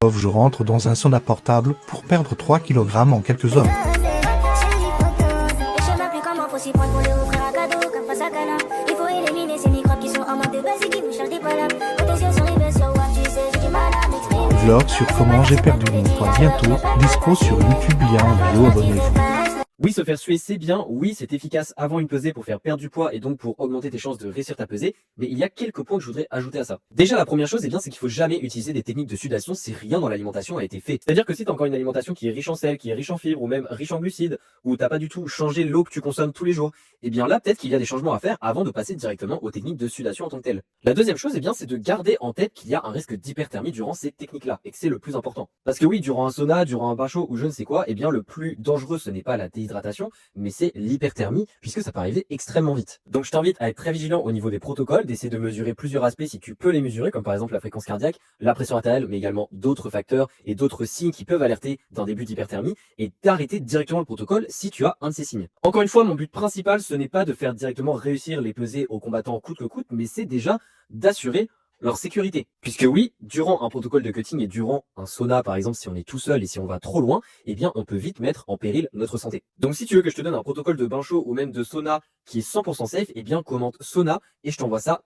Je rentre dans un sauna portable pour perdre 3 kg en quelques heures. Vlog sur comment j'ai perdu mon poids bientôt, dispo sur YouTube, lien en bio, abonnez-vous. Oui, se faire suer, c'est bien. Oui, c'est efficace avant une pesée pour faire perdre du poids et donc pour augmenter tes chances de réussir ta pesée. Mais il y a quelques points que je voudrais ajouter à ça. Déjà, la première chose, c'est qu'il faut jamais utiliser des techniques de sudation si rien dans l'alimentation a été fait. C'est-à-dire que si tu as encore une alimentation qui est riche en sel, qui est riche en fibres ou même riche en glucides, ou t'as pas du tout changé l'eau que tu consommes tous les jours, eh bien là, peut-être qu'il y a des changements à faire avant de passer directement aux techniques de sudation en tant que telles. La deuxième chose, c'est de garder en tête qu'il y a un risque d'hyperthermie durant ces techniques-là et que c'est le plus important. Parce que oui, durant un sauna, durant un bain chaud ou je ne sais quoi, le plus dangereux, ce n'est pas la déshydratation, mais c'est l'hyperthermie, puisque ça peut arriver extrêmement vite. Donc je t'invite à être très vigilant au niveau des protocoles, d'essayer de mesurer plusieurs aspects si tu peux les mesurer, comme par exemple la fréquence cardiaque, la pression artérielle, mais également d'autres facteurs et d'autres signes qui peuvent alerter d'un début d'hyperthermie, et d'arrêter directement le protocole si tu as un de ces signes. Encore une fois, mon but principal, ce n'est pas de faire directement réussir les pesées aux combattants coûte que coûte, mais c'est déjà d'assurer leur sécurité. Puisque oui, durant un protocole de cutting et durant un sauna par exemple, si on est tout seul et si on va trop loin, on peut vite mettre en péril notre santé. Donc si tu veux que je te donne un protocole de bain chaud ou même de sauna qui est 100% safe, commente sauna et je t'envoie ça par